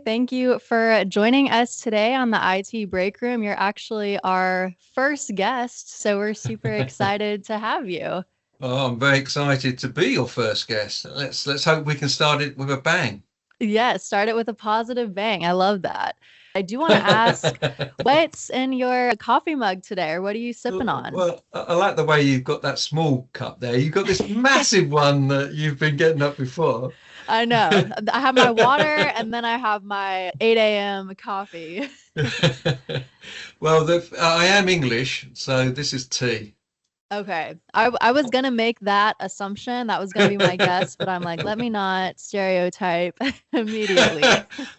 Thank you for joining us today on the IT Breakroom. You're actually our first guest, so we're super excited to have you. Oh, I'm very excited to be your first guest. Let's hope we can start it with a bang. Yes, start it with a positive bang. I love that. I do want to ask, what's in your coffee mug today, or what are you sipping on? Well, I like the way you've got that small cup there. You've got this massive one that you've been getting up before. I know. I have my water and then I have my 8 a.m. coffee. Well, I am English, so this is tea. Okay. I was gonna make that assumption. That was gonna be my guess, but I'm like, let me not stereotype immediately.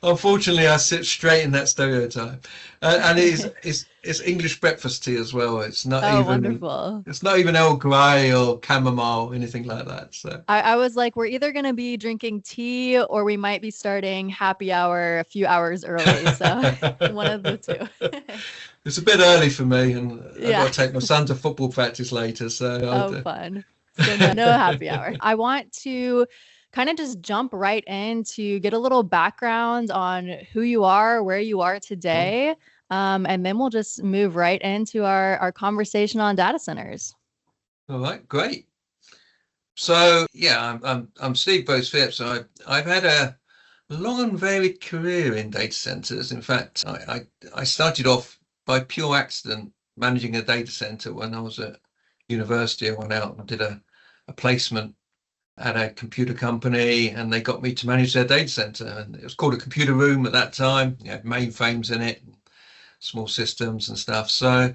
Unfortunately, I sit straight in that stereotype, and it's English breakfast tea as well. Oh, wonderful. It's not even Earl Grey or chamomile, anything like that. So I was like, we're either gonna be drinking tea or we might be starting happy hour a few hours early. So one of the two. it's a bit early for me, and I've got Yeah. to take my son to football practice later. Oh, fun. So no happy hour. I want to kind of just jump right in to get a little background on who you are, where you are today, and then we'll just move right into our conversation on data centers. All right, great. So yeah, I'm Steve Bowes-Phipps. I've had a long and varied career in data centers. In fact, I started off by pure accident managing a data center when I was at university. I went out and did a placement at a computer company, and they got me to manage their data center. And it was called a computer room at that time. You had mainframes in it, small systems and stuff. So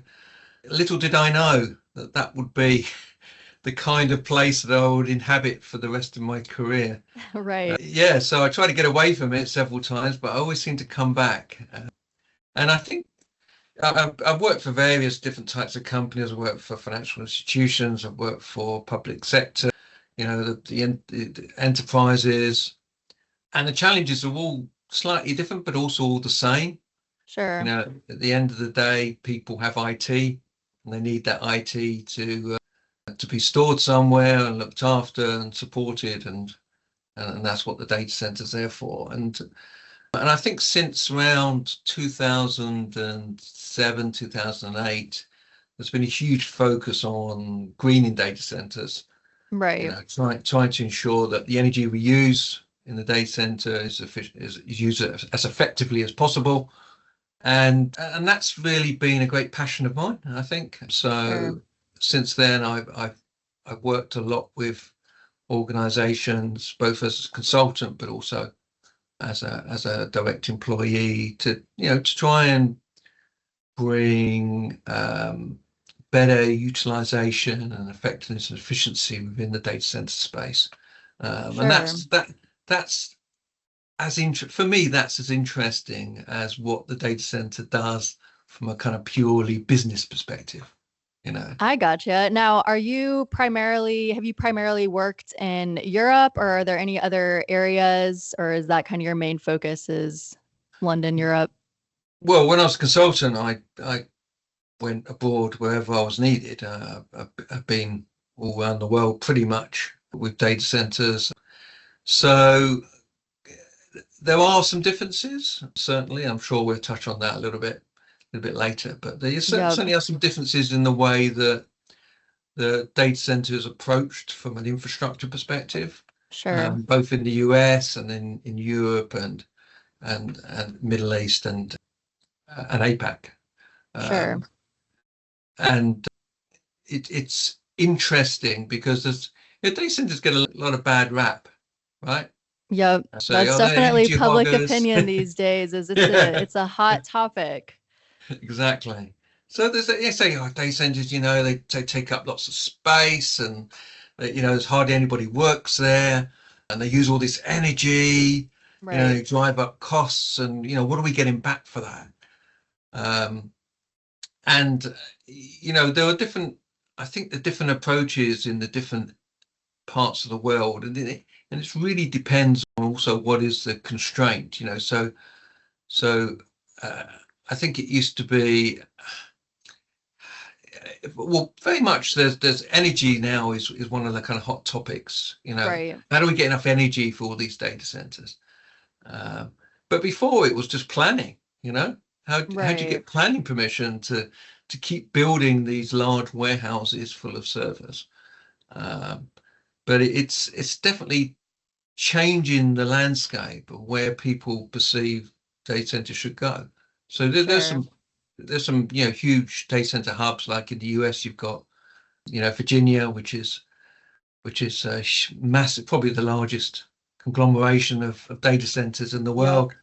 little did I know that that would be the kind of place that I would inhabit for the rest of my career. Right. Yeah, so I tried to get away from it several times, but I always seem to come back. And I think I've worked for various different types of companies. I've worked for financial institutions. I've worked for public sector, the enterprises. And the challenges are all slightly different, but also all the same. Sure. At the end of the day, people have IT, and they need that IT to be stored somewhere and looked after and supported, and that's what the data center's there for. And I think since around 2007, 2008, there's been a huge focus on greening data centers. Right. Trying to ensure that the energy we use in the data center is used as effectively as possible. And that's really been a great passion of mine, I think. So Sure. since then, I've worked a lot with organizations, both as a consultant, but also as a direct employee to try and bring better utilization and effectiveness and efficiency within the data center space. And Sure. that's for me, that's as interesting as what the data center does from a kind of purely business perspective. I gotcha. Now, have you primarily worked in Europe, or are there any other areas, or is that kind of your main focus is London, Europe? Well, when I was a consultant, I went abroad wherever I was needed. I've been all around the world pretty much with data centers. So there are some differences, certainly. I'm sure we'll touch on that a little bit later. But there Yep. certainly are some differences in the way that the data center is approached from an infrastructure perspective, Sure. both in the US and in Europe and Middle East and APAC. Sure. And it's interesting because data centers get a lot of bad rap, right? Yep. Say, That's oh, they're definitely energy public hoggers. opinion these days, is it's a hot topic. Exactly. So they say, oh, data centers, they take up lots of space, and there's hardly anybody works there, and they use all this energy, Right. they drive up costs, and what are we getting back for that? Um, and there are different, I think, the different approaches in the different parts of the world, and it really depends on also what is the constraint. So uh, I think it used to be, well, very much there's energy now is one of the kind of hot topics. Right. How do we get enough energy for all these data centers? But But before it was just planning, how'd you Right. get planning permission to keep building these large warehouses full of servers? But it's definitely changing the landscape of where people perceive data centers should go. So Sure. there's some huge data center hubs, like in the US. You've got Virginia, which is massive, probably the largest conglomeration of data centers in the Yep. world.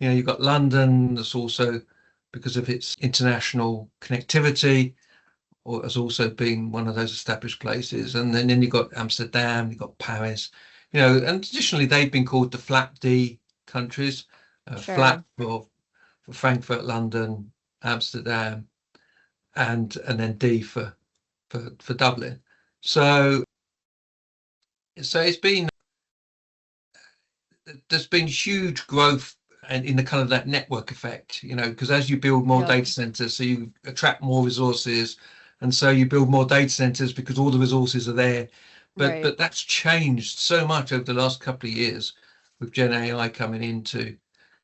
You've got London. That's also, because of its international connectivity, or has also been one of those established places. And then you've got Amsterdam, you've got Paris, and traditionally they've been called the flat D countries. Flat Sure. for Frankfurt, London, Amsterdam, and then D for Dublin. So it's been there's been huge growth and in the kind of that network effect, because as you build more Yep. data centers, so you attract more resources, and so you build more data centers because all the resources are there. But Right. that's changed so much over the last couple of years with Gen AI coming into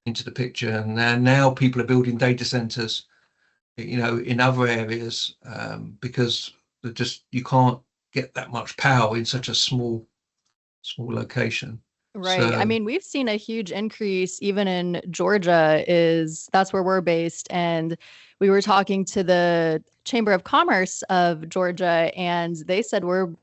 the picture, and now people are building data centers, in other areas, because you can't get that much power in such a small location. Right. I So mean, we've seen a huge increase even in Georgia, is that's where we're based. And we were talking to the Chamber of Commerce of Georgia, and they said we're,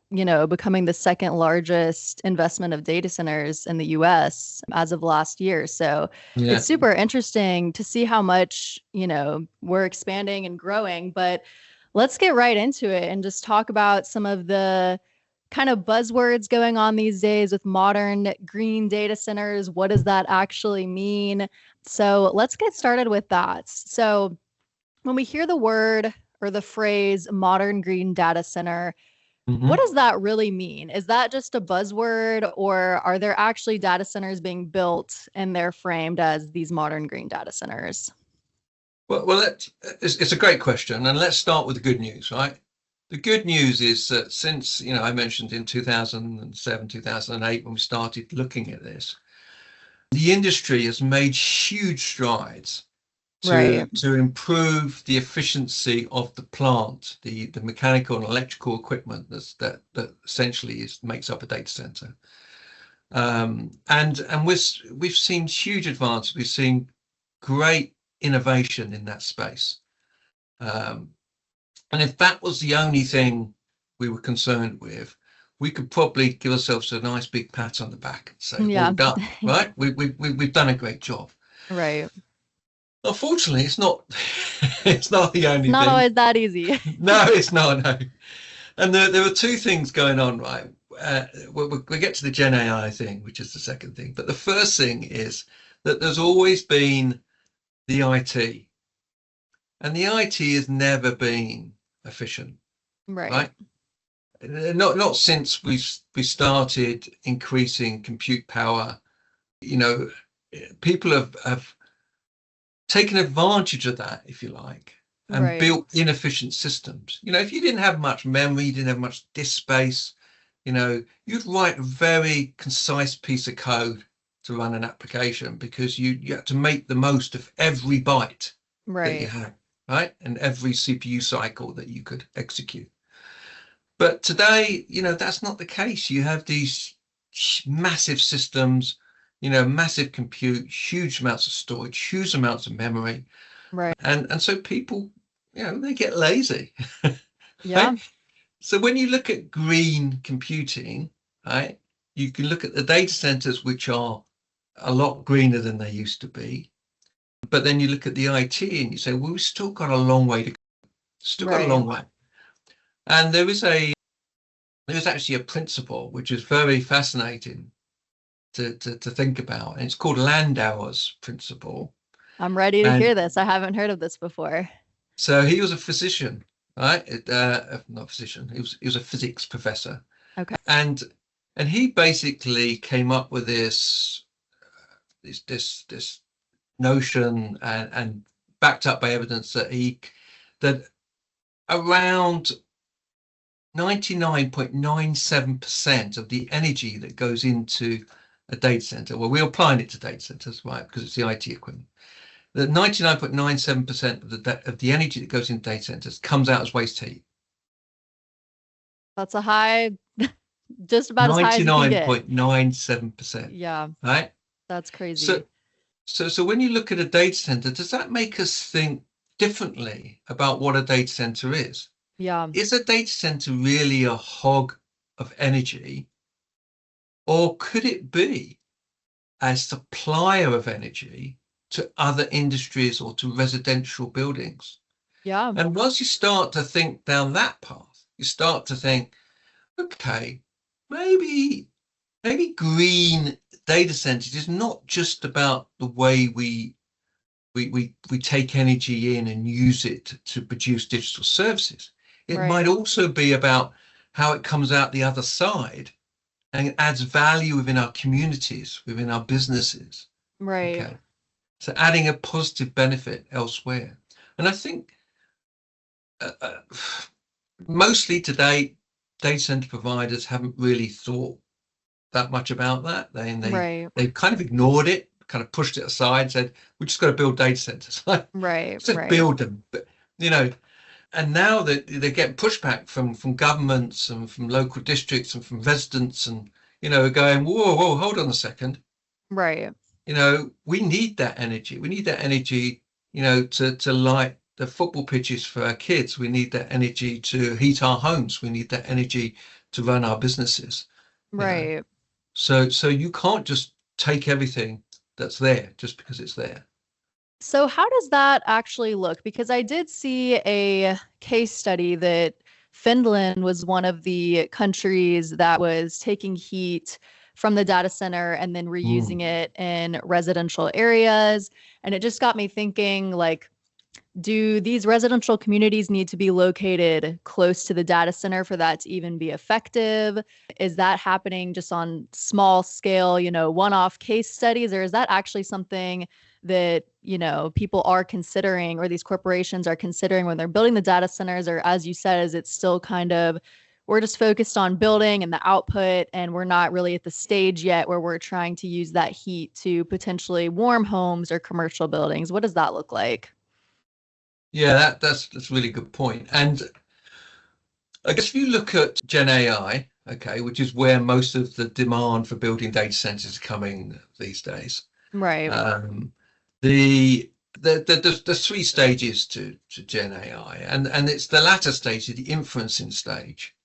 becoming the second largest investment of data centers in the US as of last year. So it's yeah. super interesting to see how much, we're expanding and growing. But let's get right into it and just talk about some of the kind of buzzwords going on these days with modern green data centers. What does that actually mean? So let's get started with that. So when we hear the word or the phrase modern green data center, what hmm does that really mean? Is that just a buzzword, or are there actually data centers being built and they're framed as these modern green data centers? well, it's a great question, and let's start with the good news, right? The good news is that since, I mentioned in 2007, 2008, when we started looking at this, the industry has made huge strides Right. to improve the efficiency of the plant, the mechanical and electrical equipment that essentially makes up a data center. And we've seen huge advances. We've seen great innovation in that space. Um, and if that was the only thing we were concerned with, we could probably give ourselves a nice big pat on the back and say, well Yeah. done, right? We've done a great job. Right. Unfortunately, it's not it's not the only Not thing. always that easy. No, it's not. No. And there are two things going on, right? We get to the Gen AI thing, which is the second thing. But the first thing is that there's always been the IT, and the IT has never been efficient, Right. right? Not since we started increasing compute power. You know, people have taken advantage of that, if you like, and Right. built inefficient systems. If you didn't have much memory, you didn't have much disk space, you'd write a very concise piece of code to run an application, because you had to make the most of every byte that you Right. had, right? And every CPU cycle that you could execute. But today, that's not the case. You have these massive systems, massive compute, huge amounts of storage, huge amounts of memory. Right. And so people, they get lazy, Yeah. right? So when you look at green computing, right, you can look at the data centers, which are a lot greener than they used to be. But then you look at the IT and you say, well, we've still got a long way to go. Still got a Right. long way. And there's actually a principle which is very fascinating to think about. And it's called Landauer's principle. I'm ready to And hear this. I haven't heard of this before. so he was a physician, right? Not a physician. He was a physics professor, Okay. and he basically came up with this notion, and backed up by evidence that around 99.97% of the energy that goes into a data center, well, we're applying it to data centers, right? Because it's the IT equipment. That 99.97% of the energy that goes into data centers comes out as waste heat. That's a high, just about as high as you can get. 99.97%, Yeah, right? that's crazy. So, so when you look at a data center, does that make us think differently about what a data center is? Yeah, Is a data center really a hog of energy, or could it be a supplier of energy to other industries or to residential buildings? yeah, And once you start to think down that path, you start to think, okay, maybe green data centers is not just about the way we take energy in and use it to produce digital services. It might right, also be about how it comes out the other side and it adds value within our communities, within our businesses. right, Okay. So adding a positive benefit elsewhere. And I think uh, uh, mostly today, data center providers haven't really thought that much about that. right, They've kind of ignored it, kind of pushed it aside, said, we just got to build data centers. right, Just right, build them. But, and now that they're getting pushback from governments and from local districts and from residents and, going, whoa, hold on a second. right, We need that energy. We need that energy, to light the football pitches for our kids. We need that energy to heat our homes. We need that energy to run our businesses, you know. right. So you can't just take everything that's there just because it's there. So how does that actually look? Because I did see a case study that Finland was one of the countries that was taking heat from the data center and then Mm. reusing it in residential areas. And it just got me thinking, like, do these residential communities need to be located close to the data center for that to even be effective? Is that happening just on small scale, one-off case studies, or is that actually something that, people are considering or these corporations are considering when they're building the data centers? Or as you said, is it still kind of we're just focused on building and the output, and we're not really at the stage yet where we're trying to use that heat to potentially warm homes or commercial buildings? What does that look like? Yeah, that's a really good point. And I guess if you look at Gen AI, okay, which is where most of the demand for building data centers is coming these days. Right. Um, there's three stages to Gen AI, and it's the latter stage, the inferencing stage,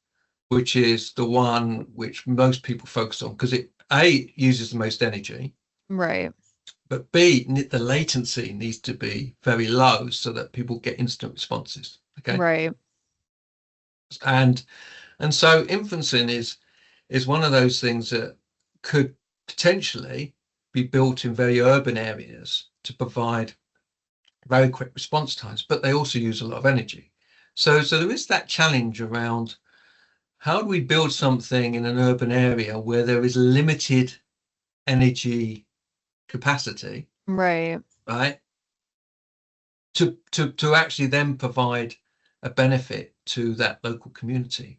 which is the one which most people focus on because it A uses the most energy, Right. but B, the latency needs to be very low so that people get instant responses. Okay. Right. And so inferencing is one of those things that could potentially be built in very urban areas to provide very quick response times, but they also use a lot of energy. So there is that challenge around how do we build something in an urban area where there is limited energy capacity, Right. right? To actually then provide a benefit to that local community.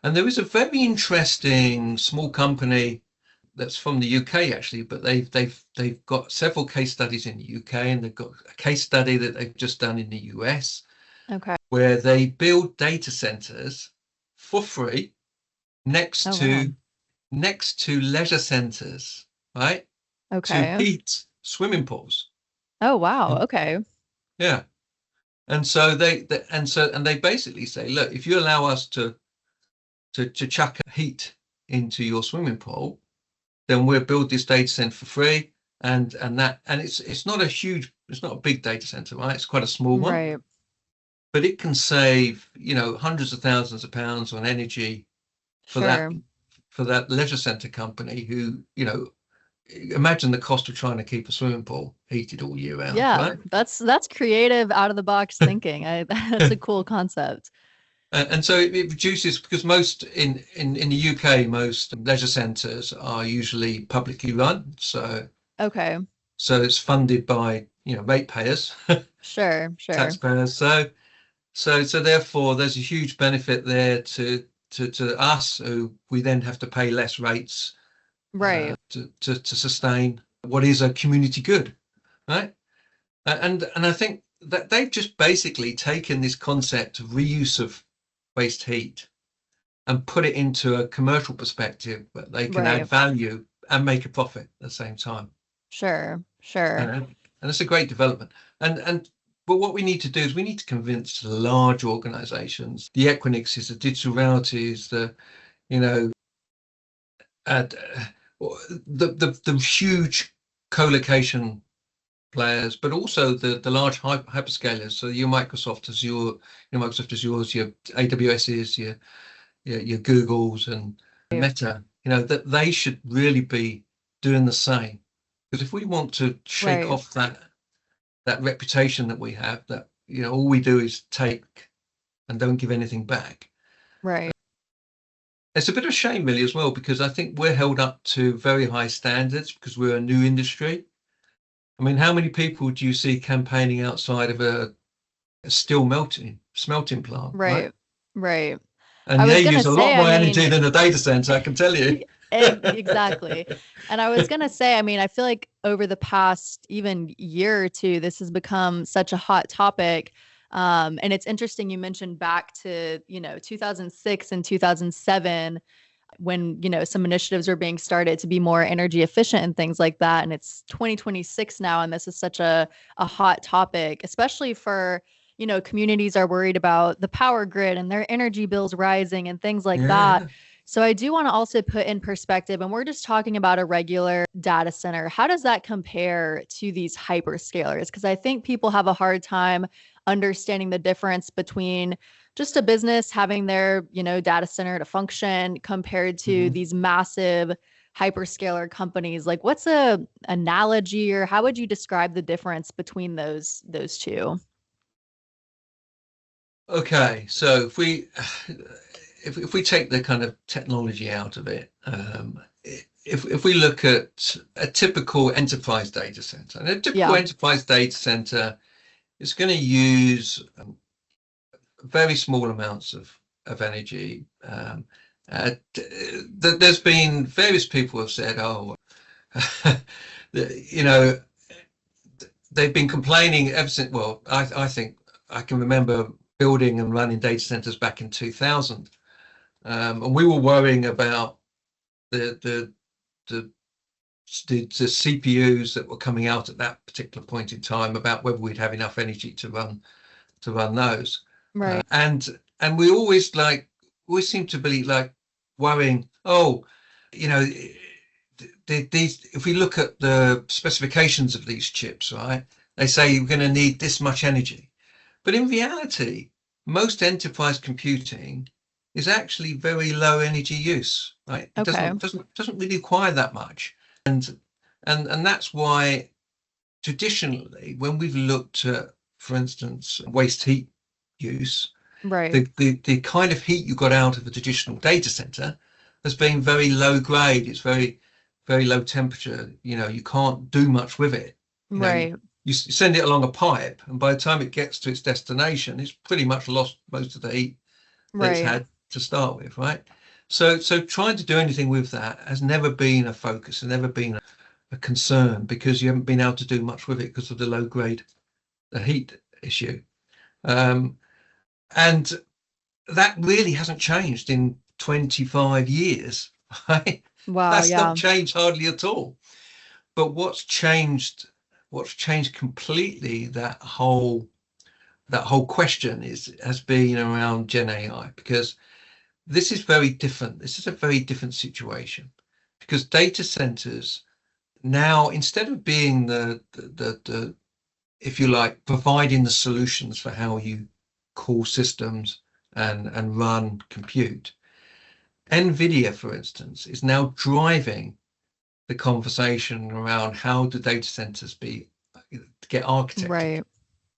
And there is a very interesting small company that's from the UK actually, but they've got several case studies in the UK, and they've got a case study that they've just done in the US Okay. where they build data centers for free next Oh, wow. to leisure centers, right? To Okay. heat swimming pools. Oh, wow. Okay. Yeah. And so they basically say, look, if you allow us to chuck heat into your swimming pool, then we'll build this data center for free. And it's not it's not a big data center, right? It's quite a small one, Right. but it can save, hundreds of thousands of pounds on energy for Sure. that leisure center company who, imagine the cost of trying to keep a swimming pool heated all year round, Yeah, right? that's creative out of the box thinking. That's a cool concept. And so it reduces because most in the UK, most leisure centres are usually publicly run. Okay. So it's funded by, ratepayers, Sure, sure. taxpayers. So therefore there's a huge benefit there to us who we then have to pay less rates Right. to sustain what is a community good, right? And I think that they've just basically taken this concept of reuse of waste heat and put it into a commercial perspective that they can add Right. value and make a profit at the same time. Sure. Sure. And it's a great development. And but what we need to do is we need to convince the large organizations, the Equinixes, the Digital Realities, the, you know, the huge co-location players, but also the large hyperscalers. So your Microsoft Azure, Microsoft Azure's, your AWS's, your Googles and Meta, that they should really be doing the same. Because if we want to shake Right. off that reputation that we have, that all we do is take and don't give anything back. Right. It's a bit of a shame, really, as well, because I think we're held up to very high standards because we're a new industry. I mean, how many people do you see campaigning outside of a steel smelting plant, right? Right. Right. And I they was gonna use a lot say, I more energy mean, than a data center, I can tell you. exactly. And I was going to say, I mean, I feel like over the past even year or two, this has become such a hot topic. And it's interesting you mentioned back to, 2006 and 2007 when, some initiatives were being started to be more energy efficient and things like that. And it's 2026 now, and this is such a hot topic, especially for, communities are worried about the power grid and their energy bills rising and things like that. Yeah. So I do want to also put in perspective, and we're just talking about a regular data center. How does that compare to these hyperscalers? Because I think people have a hard time understanding the difference between just a business having their, data center to function compared to Mhm. these massive hyperscaler companies. Like, what's a analogy, or how would you describe the difference between those two? Okay, so if we take the kind of technology out of it, if we look at a typical enterprise data center, and a typical Yeah. enterprise data center is going to use very small amounts of energy. There's been various people have said, oh, you know, they've been complaining ever since. Well, I think I can remember building and running data centers back in 2000, and we were worrying about the the the the CPUs that were coming out at that particular point in time, about whether we'd have enough energy to run those. Right. And we always seem to be like worrying, oh, you know, these, if we look at the specifications of these chips, right, they say you're going to need this much energy. But in reality, most enterprise computing is actually very low energy use, right? It Okay. doesn't really require that much. And that's why traditionally, when we've looked at, for instance, waste heat use, Right. the kind of heat you got out of a traditional data center has been very low grade. It's very, very low temperature. You can't do much with it. Right. You send it along a pipe, and by the time it gets to its destination, it's pretty much lost most of the heat that it's Right. had to start with, right? So trying to do anything with that has never been a focus, has never been a concern, because you haven't been able to do much with it because of the low grade, the heat issue. And that really hasn't changed in 25 years, right? Wow. That's not Yeah. changed hardly at all. But what's changed completely, that whole question has been around Gen AI, because this is very different. This is a very different situation, because data centers now, instead of being the if you like, providing the solutions for how you call systems and run compute, NVIDIA, for instance, is now driving the conversation around how do data centers get architected. Right.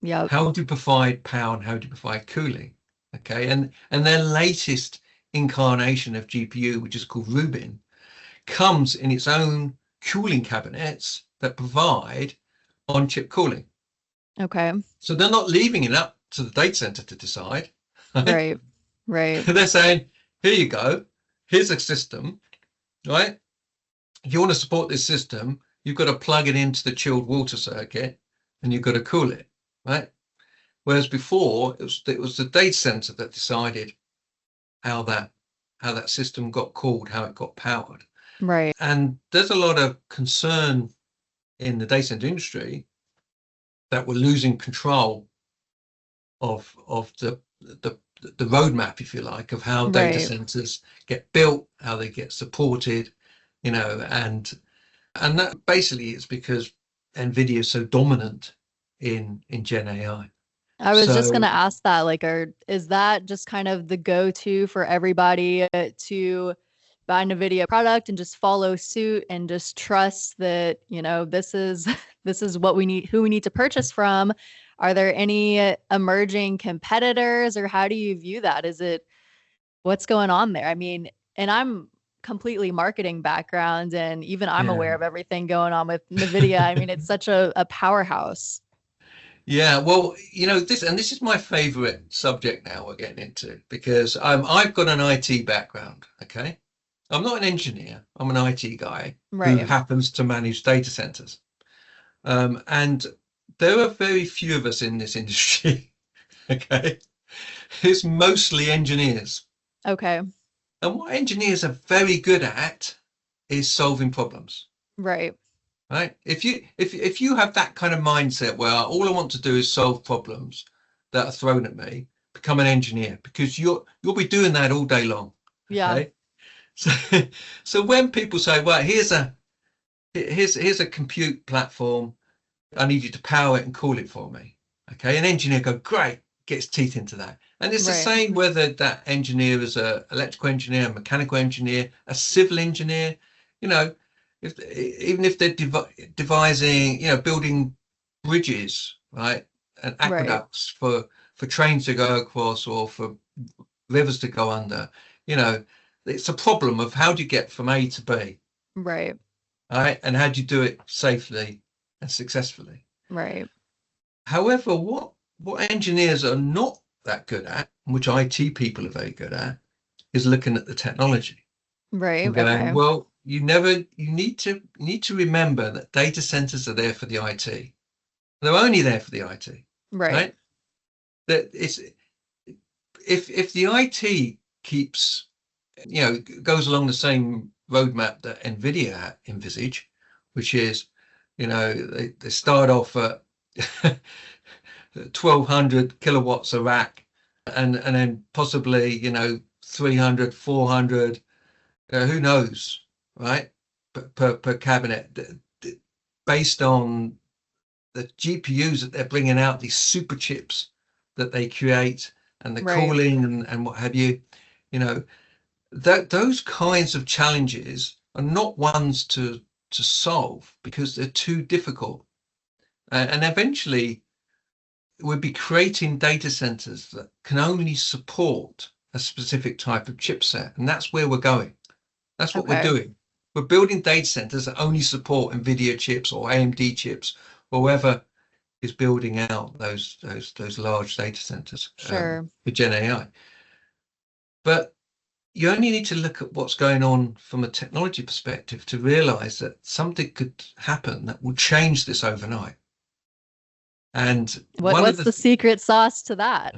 Yep. How do you provide power and how do you provide cooling? Okay, and their latest incarnation of GPU, which is called Rubin, comes in its own cooling cabinets that provide on-chip cooling. Okay. So they're not leaving it up to the data center to decide. Right? Right. Right. They're saying, here you go, here's a system, right? if you want to support this system, you've got to plug it into the chilled water circuit and you've got to cool it, right? Whereas before it was the data center that decided how that system got cooled, how it got powered. Right. And there's a lot of concern in the data center industry that we're losing control of the roadmap, if you like, of how data Right. centers get built, how they get supported, and that basically is because NVIDIA is so dominant in Gen AI. I was just So gonna ask that, like, is that just kind of the go-to for everybody to buy NVIDIA product and just follow suit and just trust that, this is this is what we need, who we need to purchase from? Are there any emerging competitors, or how do you view that? Is it what's going on there? I mean, and I'm completely marketing background, and even I'm yeah. aware of everything going on with NVIDIA. I mean, it's such a powerhouse. Yeah, well, this is my favorite subject now we're getting into because I've got an IT background, okay? I'm not an engineer, I'm an IT guy who Right. happens to manage data centers. And there are very few of us in this industry, okay? It's mostly engineers. Okay. And what engineers are very good at is solving problems. Right. Right? If you have that kind of mindset where all I want to do is solve problems that are thrown at me, become an engineer because you'll be doing that all day long. Yeah. Okay. So so when people say, well, here's a compute platform, I need you to power it and cool it for me. Okay. An engineer go, great, gets teeth into that. And it's the Right. same whether that engineer is a electrical engineer, a mechanical engineer, a civil engineer, you know, even if they're devising, building bridges, right, and Right. aqueducts for trains to go across or for rivers to go under, you know, it's a problem of how do you get from A to B, Right. right, and how do you do it safely and successfully. Right. However, what engineers are not that good at, which IT people are very good at, is looking at the technology Right. and going, Okay. well, you need to remember that data centers are there for the IT. They're only there for the IT, Right. right? That it's if the IT keeps, goes along the same roadmap that NVIDIA envisage, which is, they start off at 1200 kilowatts a rack and then possibly 300 400, who knows, right, per cabinet, based on the GPUs that they're bringing out, these super chips that they create and the Right. cooling and what have you. You know that those kinds of challenges are not ones to solve because they're too difficult, and eventually we'll be creating data centers that can only support a specific type of chipset, and that's where we're going. That's what we're Okay. doing. We're building data centers that only support NVIDIA chips or AMD chips, or whoever is building out those large data centers Sure. for Gen AI. But you only need to look at what's going on from a technology perspective to realize that something could happen that will change this overnight. And one of What's the the secret sauce to that?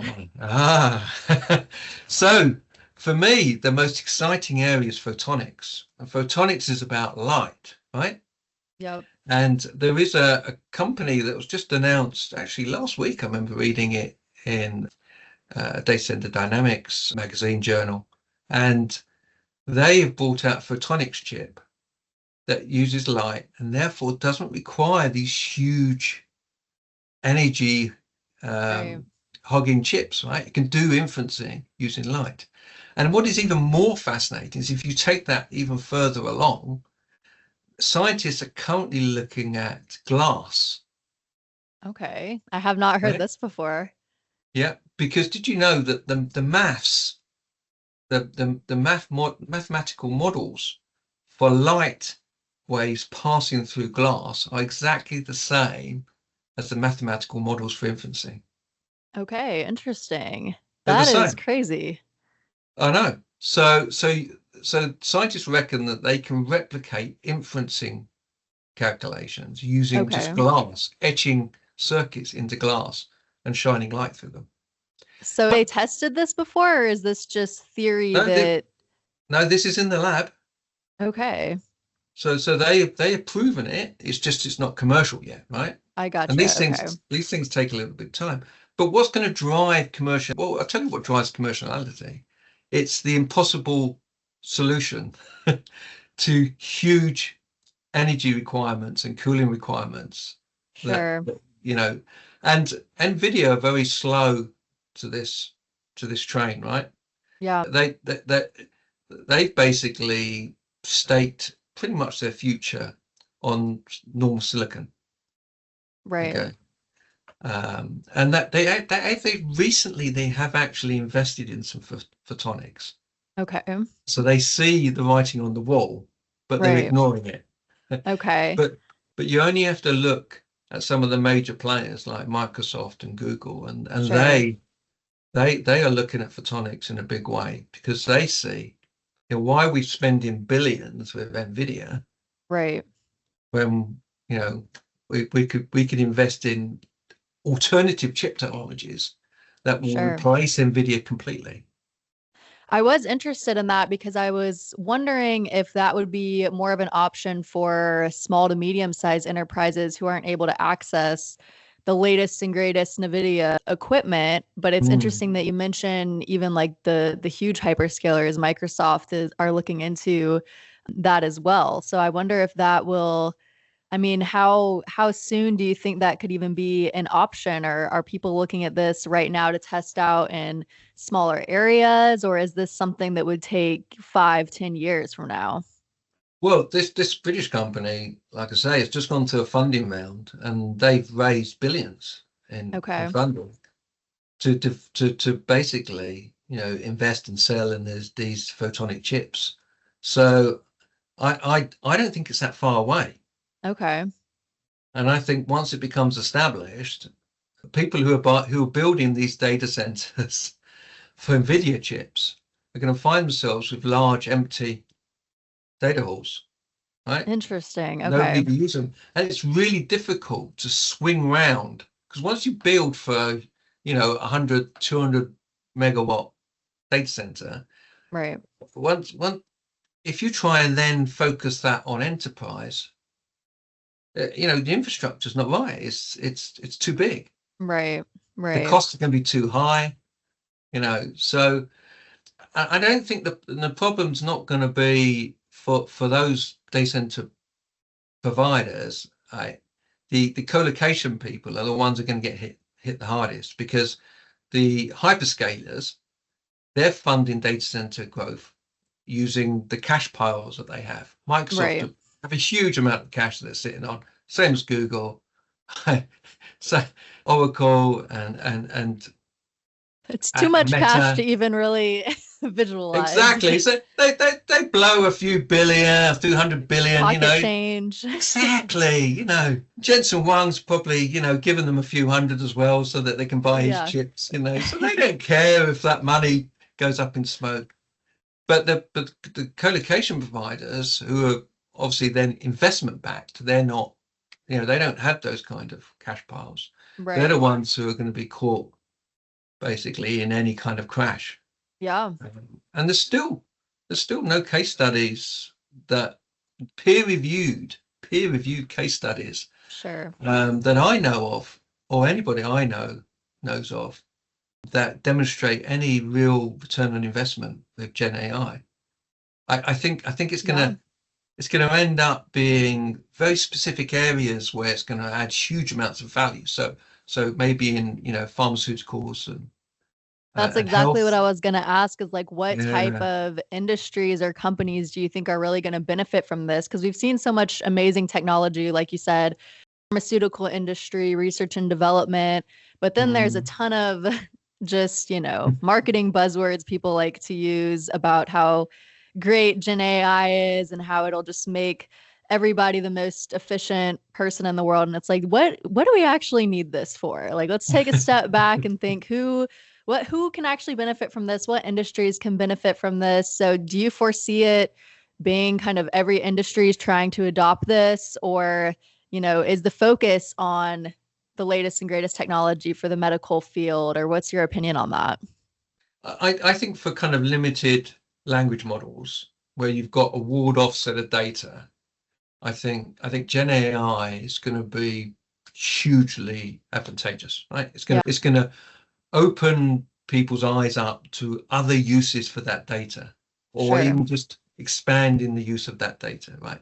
so for me, the most exciting area is photonics. And photonics is about light, right? Yep. And there is a company that was just announced actually last week. I remember reading it in Data Center Dynamics magazine journal, and they have brought out a photonics chip that uses light and therefore doesn't require these huge energy Right. hogging chips, right? It can do inferencing using light. And what is even more fascinating is if you take that even further along, scientists are currently looking at glass, Okay. I have not heard right? this before. Yeah, because did you know that the maths, mathematical models for light waves passing through glass are exactly the same as the mathematical models for inferencing? Okay, interesting. They're the That is same. crazy. I know. So so scientists reckon that they can replicate inferencing calculations using just Okay. glass, etching circuits into glass and shining light through them. So they But tested this before, or is this just theory no, that, no, this is in the lab. okay, So they have proven it. It's just it's not commercial yet, right? I And gotcha. Okay. these things take a little bit of time. But what's going to drive commercial? Well, I'll tell you what drives commerciality. It's the impossible solution to huge energy requirements and cooling requirements that, Sure. you know, and NVIDIA are very slow to this train, right? Yeah. They they basically staked pretty much their future on normal silicon. Right. Okay. And that they recently they have actually invested in some photonics. Okay. So they see the writing on the wall, but they're Right. ignoring it. Okay. But you only have to look at some of the major players like Microsoft and Google, and Sure. they are looking at photonics in a big way because they see, why are we spending billions with NVIDIA Right. when we could invest in alternative chip technologies that will Sure. replace NVIDIA completely. I was interested in that because I was wondering if that would be more of an option for small to medium-sized enterprises who aren't able to access the latest and greatest NVIDIA equipment. But it's Mm. interesting that you mention even like the huge hyperscalers, are looking into that as well. So I wonder if that will, I mean, how soon do you think that could even be an option? Or are people looking at this right now to test out in smaller areas, or is this something that would take 5, 10 years from now? Well, this British company, like I say, has just gone to a funding round, and they've raised billions in Okay. funding to basically invest and sell in these photonic chips. So I don't think it's that far away, Okay. and I think once it becomes established, people who are building these data centers for NVIDIA chips are going to find themselves with large empty data halls, right? Interesting. Okay. Nobody will use them. And it's really difficult to swing round because once you build for, 100, 200 megawatt data center, Right. once if you try and then focus that on enterprise, the infrastructure's not right. It's too big. Right. The Right. costs are going to be too high, so I don't think the problem's not going to be for those data center providers. The co-location people are the ones that are going to get hit the hardest because the hyperscalers, they're funding data center growth using the cash piles that they have. Microsoft Right. have a huge amount of cash that they're sitting on, same as Google, so Oracle It's too much cash to Meta. even really visualize. Exactly. So they blow a few billion, a few 100 billion, Pocket change. Exactly. Jensen Huang's probably, given them a few hundred as well so that they can buy his Yeah. chips, so they don't care if that money goes up in smoke. But the co-location providers who are obviously then investment backed, they're not, they don't have those kind of cash piles. They're the Right. ones who are going to be caught basically in any kind of crash. Yeah. And there's still no case studies that peer reviewed case studies Sure. that I know of, or anybody I know knows of, that demonstrate any real return on investment with Gen AI. I think Yeah. it's gonna end up being very specific areas where it's going to add huge amounts of value. So maybe in pharmaceuticals That's and exactly what health. I was going to ask is like, what type Yeah. of industries or companies do you think are really going to benefit from this? Because we've seen so much amazing technology, like you said, pharmaceutical industry, research and development. But then there's a Mm. ton of just, marketing buzzwords people like to use about how great Gen AI is and how it'll just make everybody the most efficient person in the world. And it's like, what do we actually need this for? Like, let's take a step back and think who can actually benefit from this? What industries can benefit from this? So do you foresee it being kind of every industry is trying to adopt this, or, is the focus on the latest and greatest technology for the medical field, or what's your opinion on that? I think for kind of limited language models where you've got a walled off set of data, I think Gen AI is going to be hugely advantageous, right? It's going to open people's eyes up to other uses for that data, or Sure. even just expanding the use of that data, right?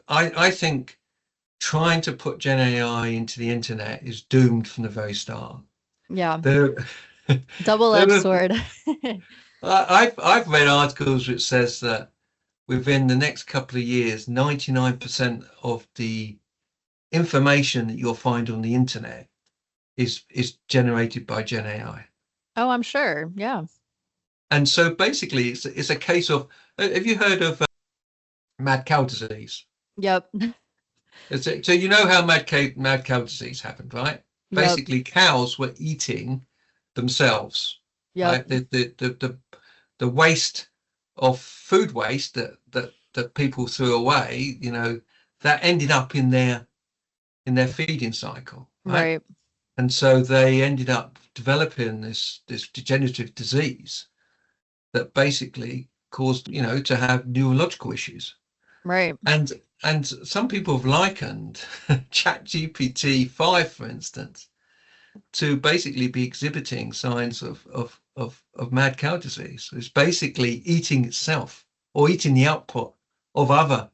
I think trying to put Gen AI into the internet is doomed from the very start. Yeah. There, Double-edged there sword. I've read articles which says that within the next couple of years, 99% of the information that you'll find on the internet is generated by Gen AI. Oh, I'm sure. Yeah. And so basically, it's a case of, have you heard of mad cow disease? Yep. So you know how mad cow disease happened, right? Yep. Basically, cows were eating themselves, Yep. right? The waste of food waste that people threw away, that ended up in their feeding cycle, right? Right. And so they ended up developing this degenerative disease that basically caused, to have neurological issues. Right. And and some people have likened ChatGPT 5, for instance, to basically be exhibiting signs of mad cow disease. It's basically eating itself or eating the output of other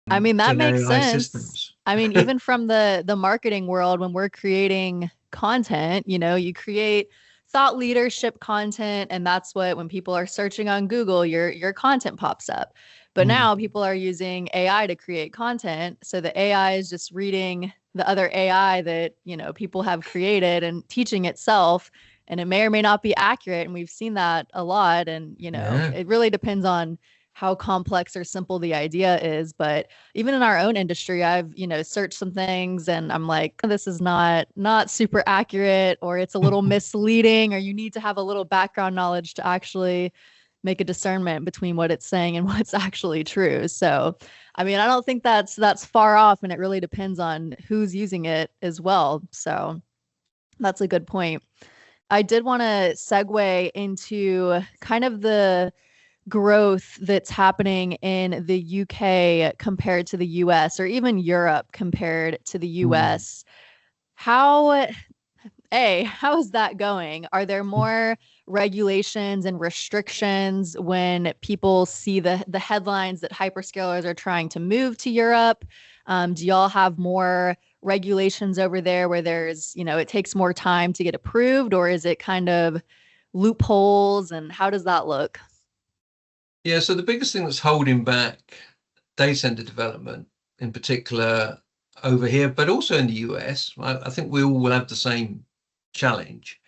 I mean, that Gen makes AI sense. systems. I mean, even from the marketing world, when we're creating content, you create thought leadership content, and that's what when people are searching on Google, your content pops up. But Mm. now people are using AI to create content, so the AI is just reading the other AI that, people have created and teaching itself, and it may or may not be accurate, and we've seen that a lot, and Yeah. it really depends on how complex or simple the idea is, but even in our own industry, I've, searched some things and I'm like, this is not super accurate, or it's a little misleading, or you need to have a little background knowledge to actually make a discernment between what it's saying and what's actually true. So, I mean, I don't think that's far off, and it really depends on who's using it as well. So, that's a good point. I did want to segue into kind of the growth that's happening in the UK compared to the US, or even Europe compared to the Mm. US. How, how is that going? Are there more regulations and restrictions when people see the headlines that hyperscalers are trying to move to Europe? Do y'all have more regulations over there where there's, it takes more time to get approved, or is it kind of loopholes, and how does that look? Yeah, so the biggest thing that's holding back data center development, in particular over here, but also in the US, I think we all will have the same challenge,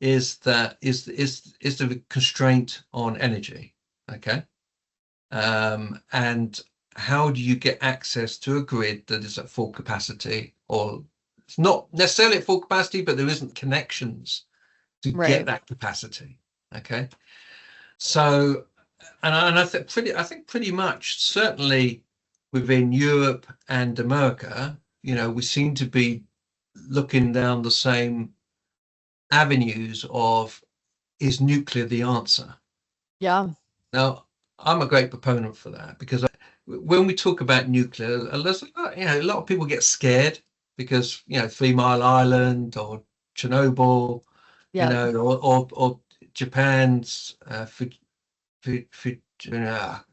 is the constraint on energy. Okay. And how do you get access to a grid that is at full capacity, or it's not necessarily at full capacity, but there isn't connections to get Right. that capacity. Okay. So, and I think pretty much certainly within Europe and America, we seem to be looking down the same avenues of, is nuclear the answer? Yeah. Now, I'm a great proponent for that because when we talk about nuclear, there's a lot of people get scared because 3 Mile Island or Chernobyl, Yeah. or Japan's Fujiwara.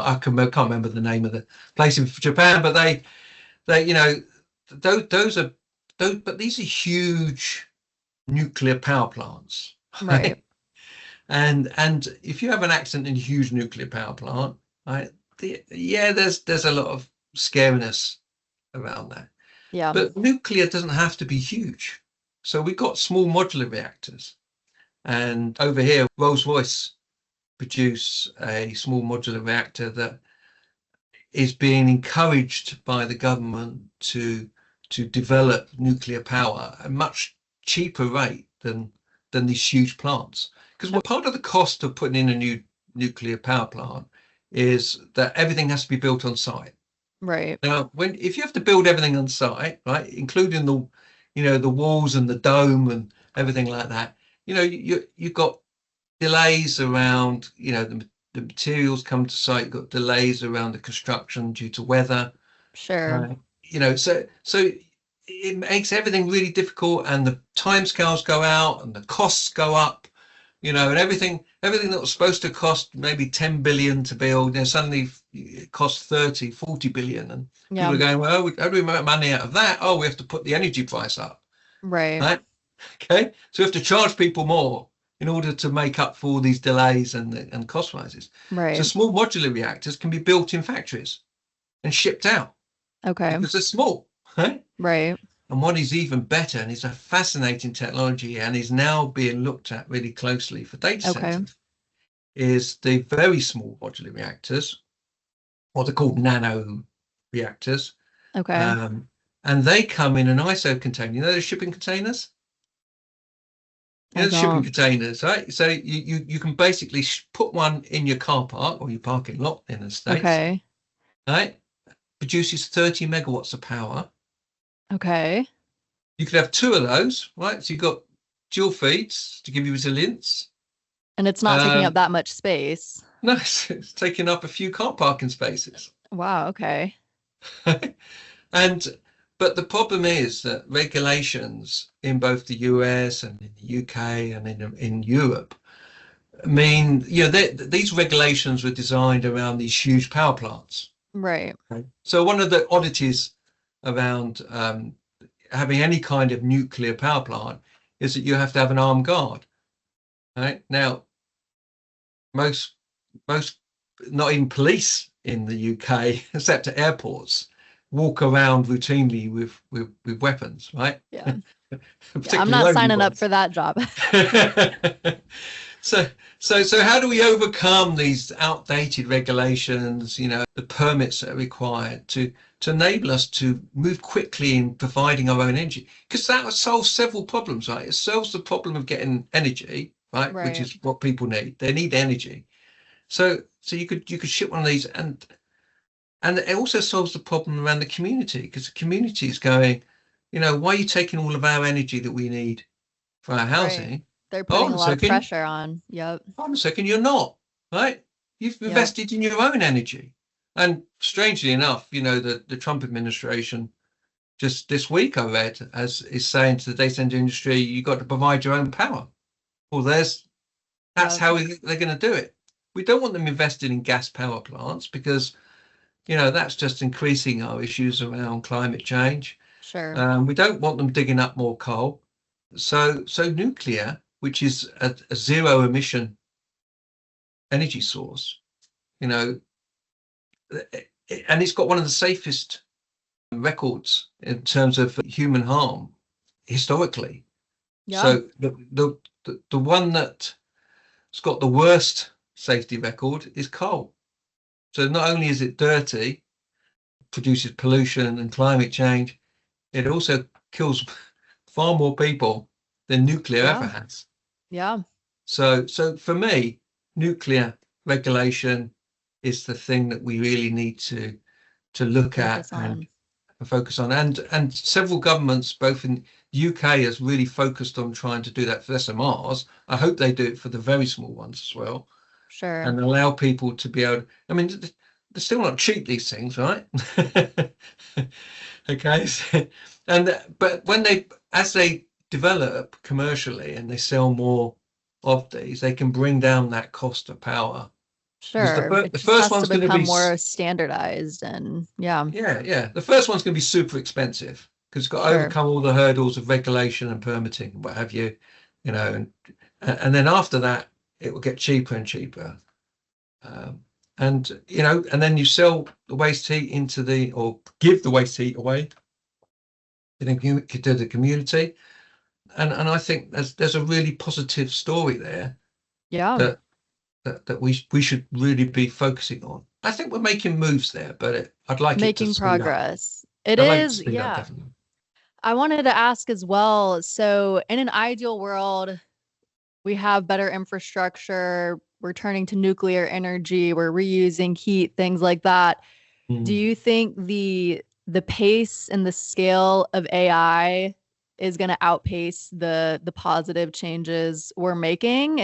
I can't remember the name of the place in Japan, but they those are those, but these are huge nuclear power plants, Right. right? And if you have an accident in a huge nuclear power plant, right, yeah, there's a lot of scariness around that. Yeah. But nuclear doesn't have to be huge. So we've got small modular reactors. And over here, Rolls-Royce produce a small modular reactor that is being encouraged by the government to develop nuclear power, and much cheaper rate than these huge plants. Because what part of the cost of putting in a new nuclear power plant is that everything has to be built on site. Right. Now, if you have to build everything on site, right, including the walls and the dome and everything like that, you've got delays around, the materials come to site, you've got delays around the construction due to weather. Sure. So it makes everything really difficult, and the timescales go out and the costs go up, and everything that was supposed to cost maybe 10 billion to build, suddenly it costs 30-40 billion, and people are going, well, how do we make money out of that? Oh, we have to put the energy price up. Right. Okay, so we have to charge people more in order to make up for all these delays and cost rises. Right. So small modular reactors can be built in factories and shipped out. Okay. Because they're small, right? Right. And what is even better, and it's a fascinating technology and is now being looked at really closely for data centers, is the very small modular reactors, what they're called nano reactors. Okay. And they come in an ISO container. The shipping containers? The shipping containers, right? So you can basically put one in your car park or your parking lot in the States. Okay. Right? Produces 30 megawatts of power. Okay. You could have 2 of those, right? So you've got dual feeds to give you resilience. And it's not taking up that much space. No, it's taking up a few car parking spaces. Wow. Okay. But the problem is that regulations in both the US and in the UK and in Europe mean, these regulations were designed around these huge power plants. Right. So one of the oddities around having any kind of nuclear power plant is that you have to have an armed guard. Right? Now, most not even police in the UK, except at airports, walk around routinely with weapons, right? Yeah. I'm not signing up for that job. So how do we overcome these outdated regulations, the permits that are required to enable us to move quickly in providing our own energy? Because that solves several problems, right? It solves the problem of getting energy, right? Which is what people need. They need energy. So you could ship one of these, and it also solves the problem around the community, because the community is going, why are you taking all of our energy that we need for our housing? Right. They're putting a lot of pressure on. Yep. Hold on a second, you're not, right? You've invested in your own energy. And strangely enough, the Trump administration, just this week I read, is saying to the data center industry, you've got to provide your own power. Well, that's how they're going to do it. We don't want them invested in gas power plants because, that's just increasing our issues around climate change. Sure. We don't want them digging up more coal. So nuclear, which is a zero emission energy source, and it's got one of the safest records in terms of human harm historically. Yeah. So the one that's got the worst safety record is coal. So not only is it dirty, produces pollution and climate change, it also kills far more people than nuclear ever has. Yeah. So for me, nuclear regulation is the thing that we really need to look at and focus on. And several governments, both in the UK, has really focused on trying to do that for SMRs. I hope they do it for the very small ones as well. Sure. And allow people to be able. I mean, they're still not cheap, these things, right? Okay. But as they develop commercially and they sell more of these, they can bring down that cost of power. Sure. The first one's going to be more standardized, and yeah. The first one's going to be super expensive because it's got to overcome all the hurdles of regulation and permitting and what have you, and then after that it will get cheaper and cheaper. And then you sell the waste heat or give the waste heat away to the community, and I think there's a really positive story there. Yeah. That we should really be focusing on. I think we're making moves there, but I'd like making it to progress. It is, yeah. I wanted to ask as well. So, in an ideal world, we have better infrastructure, we're turning to nuclear energy, we're reusing heat, things like that. Do Mm. you think the pace and the scale of AI is going to outpace the positive changes we're making?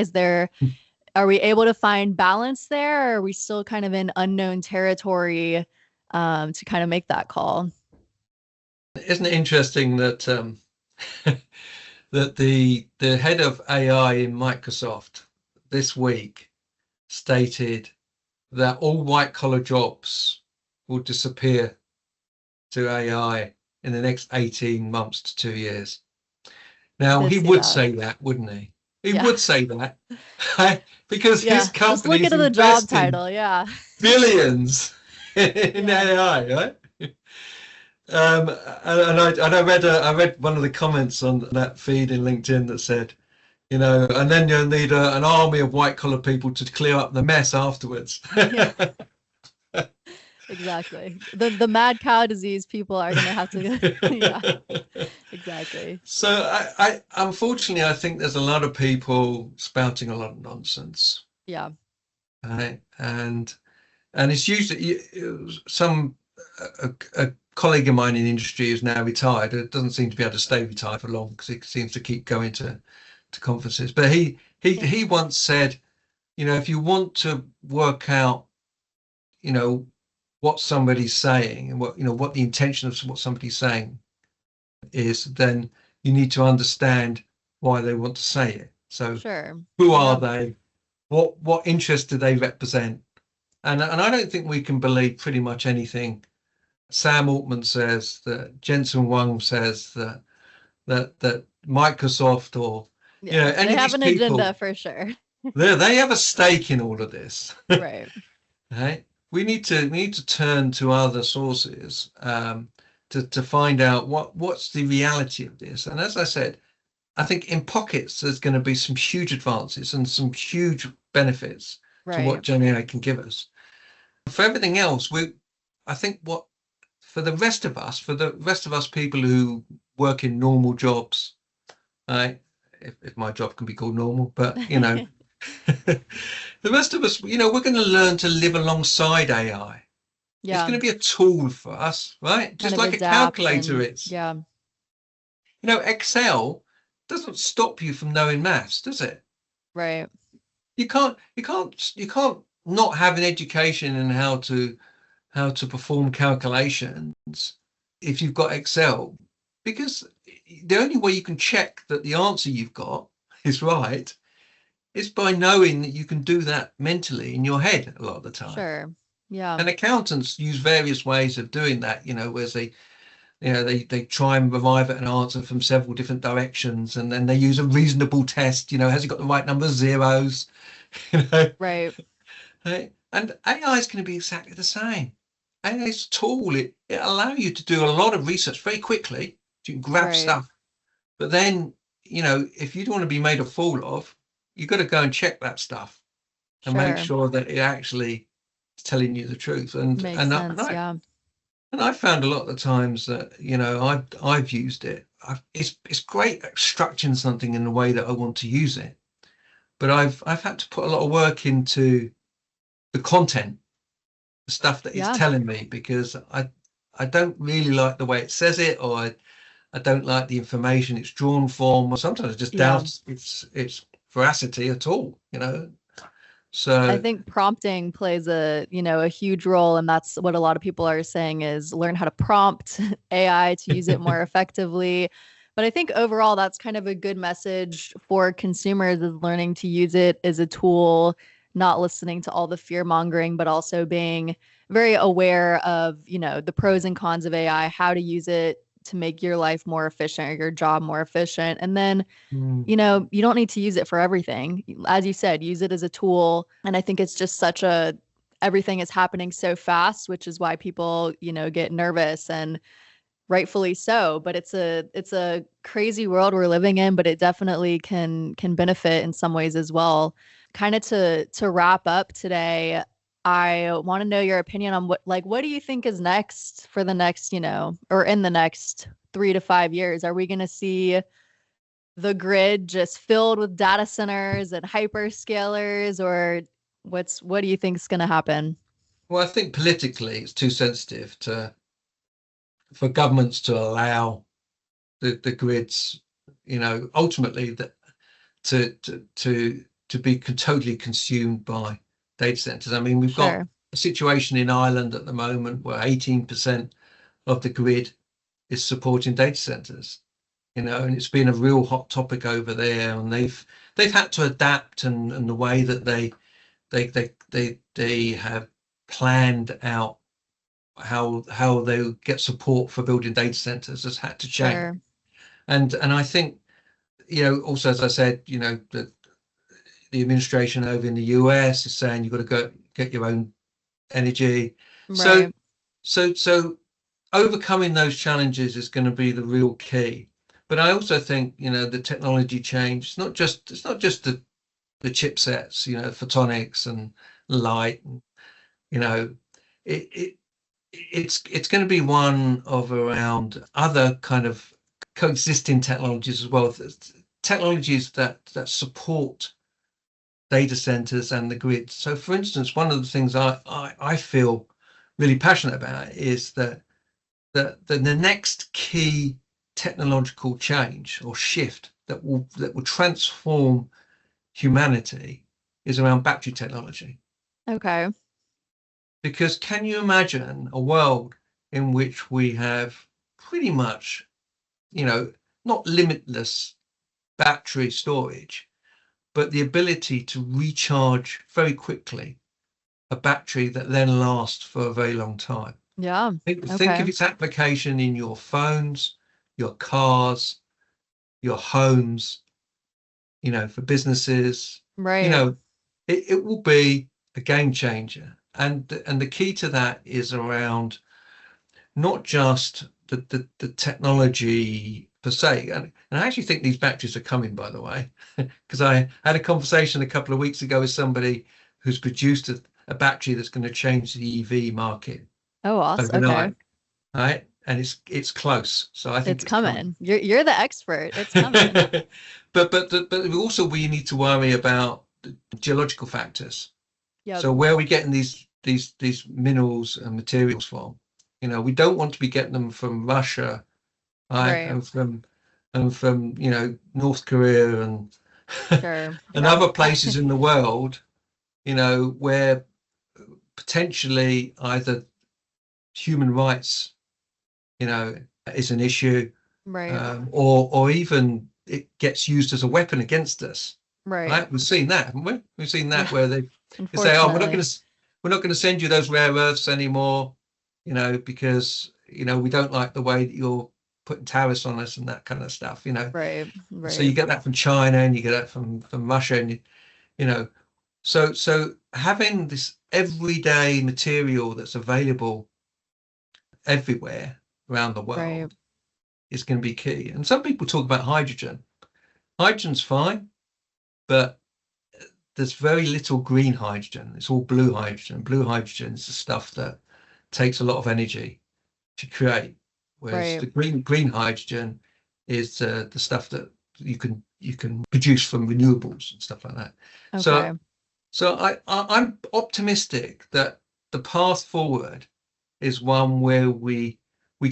Are we able to find balance there, or are we still kind of in unknown territory to kind of make that call? Isn't it interesting that that the head of AI in Microsoft this week stated that all white collar jobs will disappear to AI in the next 18 months to 2 years. I Now, did he see would that. say that, wouldn't he? He Yeah. would say that because his Yeah. Just look at company's the job investing title. Yeah. billions in Yeah. AI, right? Um, I read one of the comments on that feed in LinkedIn that said, and then you'll need an army of white collar people to clear up the mess afterwards. Yeah. Exactly. The mad cow disease people are gonna have to yeah, exactly. So I unfortunately I think there's a lot of people spouting a lot of nonsense, Yeah. right? And it's usually some a colleague of mine in the industry is now retired. It doesn't seem to be able to stay retired for long because he seems to keep going to conferences. But Yeah. he once said, if you want to work out, you know, what somebody's saying and what the intention of what somebody's saying is, then you need to understand why they want to say it. So Sure. who are Yeah. they? What interest do they represent? And I don't think we can believe pretty much anything Sam Altman says, that Jensen Huang says, that Microsoft or Yeah. any They of have these an people, agenda for sure. they have a stake in all of this. Right. Right? We need to turn to other sources to find out what's the reality of this. And as I said, I think in pockets there's going to be some huge advances and some huge benefits to what Right. GenAI can give us. For everything else, I think for the rest of us people who work in normal jobs, right? If my job can be called normal, but the rest of us, we're going to learn to live alongside AI. It's Yeah. going to be a tool for us, right? Kind Just of like a adapt calculator and is. yeah. Excel doesn't stop you from knowing maths, does it? Right. You can't not have an education in how to perform calculations if you've got Excel, because the only way you can check that the answer you've got is right is by knowing that you can do that mentally in your head a lot of the time. Sure. Yeah. And accountants use various ways of doing that, whereas they try and arrive at an answer from several different directions, and then they use a reasonable test, has it got the right number of zeros? you know Right. Right? And AI is going to be exactly the same. AI's tool, it allows you to do a lot of research very quickly. You can grab Right. stuff. But then, if you don't want to be made a fool of, you've got to go and check that stuff and make Sure. sure that it actually is telling you the truth. And Makes and I, and sense. I Yeah. and I found a lot of the times that I've used it. It's great extracting something in the way that I want to use it, but I've had to put a lot of work into the content, the stuff that it's Yeah. telling me, because I don't really like the way it says it, or I don't like the information it's drawn from, or sometimes I just Yeah. doubt its veracity at all. I So think prompting plays a huge role, and that's what a lot of people are saying is learn how to prompt AI to use it more effectively. But I think overall that's kind of a good message for consumers is learning to use it as a tool, not listening to all the fear mongering, but also being very aware of the pros and cons of AI, how to use it to make your life more efficient or your job more efficient. And then mm, you don't need to use it for everything. As you said, use it as a tool. And I think it's just everything is happening so fast, which is why people get nervous and rightfully so. But it's a crazy world we're living in, but it definitely can benefit in some ways as well. Kind of to wrap up today, I want to know your opinion on what do you think is next for the next or in the next 3 to 5 years? Are we going to see the grid just filled with data centers and hyperscalers, or what do you think is going to happen? Well, I think politically it's too sensitive for governments to allow the grids, ultimately that to be totally consumed by data centers. I mean, we've got Sure. a situation in Ireland at the moment where 18% of the grid is supporting data centers, and it's been a real hot topic over there, and they've had to adapt, and the way that they have planned out how they get support for building data centers has had to change. Sure. And I think, also, as I said, that the administration over in the US is saying you've got to go get your own energy. So Right. so overcoming those challenges is going to be the real key. But I also think, the technology change, it's not just the chipsets, photonics and light, and, it, it it's going to be one of around other kind of coexisting technologies as well. Technologies that support data centers and the grid. So, for instance, one of the things I feel really passionate about is that the next key technological change or shift that will transform humanity is around battery technology. Okay. Because can you imagine a world in which we have pretty much, not limitless battery storage, but the ability to recharge very quickly a battery that then lasts for a very long time? Yeah. Think Okay. of its application in your phones, your cars, your homes, for businesses. You Right. know, it will be a game changer. And the key to that is around not just the technology per se. And I actually think these batteries are coming, by the way, because I had a conversation a couple of weeks ago with somebody who's produced a battery that's going to change the EV market Oh, awesome. Okay. overnight, right? And it's close, so I think It's it's coming. coming. You're the expert. It's coming. But also we need to worry about the geological factors. Yep. So where are we getting these minerals and materials from? We don't want to be getting them from Russia, right? Right. And from North Korea and Sure. and Yeah. other places in the world, where potentially either human rights, you know, is an issue, Right. or even it gets used as a weapon against us. Right. Right? We've seen that, haven't we? We've seen that Yeah. where they say, "Oh, Unfortunately. we're not going to send you those rare earths anymore, because we don't like the way that you're putting tariffs on us and that kind of stuff." Right. So Right. you get that from China and you get that from Russia, and you know, so having this everyday material that's available everywhere around the Right. world is going to be key. And some people talk about hydrogen. Hydrogen's fine, but there's very little green hydrogen. It's all blue hydrogen. Blue hydrogen is the stuff that takes a lot of energy to create, whereas Right. the green hydrogen is the stuff that you can produce from renewables and stuff like that. Okay. So I'm optimistic that the path forward is one where we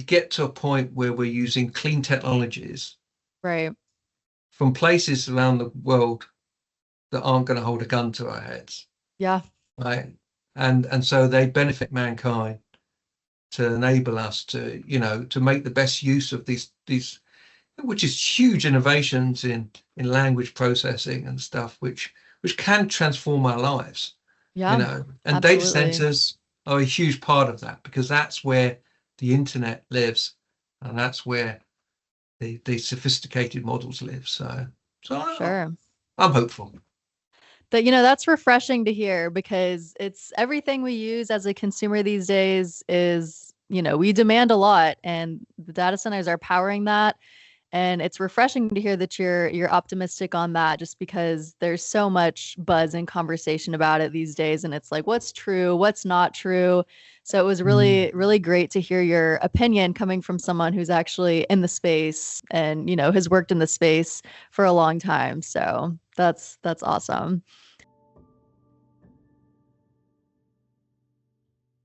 get to a point where we're using clean technologies Right. from places around the world that aren't going to hold a gun to our heads, Yeah. right? And so they benefit mankind to enable us to make the best use of these, which is huge innovations in language processing and stuff, which can transform our lives. Yeah. And data Absolutely. centers are a huge part of that, because that's where the internet lives, and that's where the sophisticated models live. So Sure. I'm hopeful. That's refreshing to hear, because it's everything we use as a consumer these days is, we demand a lot, and the data centers are powering that. And it's refreshing to hear that you're optimistic on that, just because there's so much buzz and conversation about it these days, and it's like what's true, what's not true. So it was really, really great to hear your opinion coming from someone who's actually in the space and, has worked in the space for a long time. So that's awesome.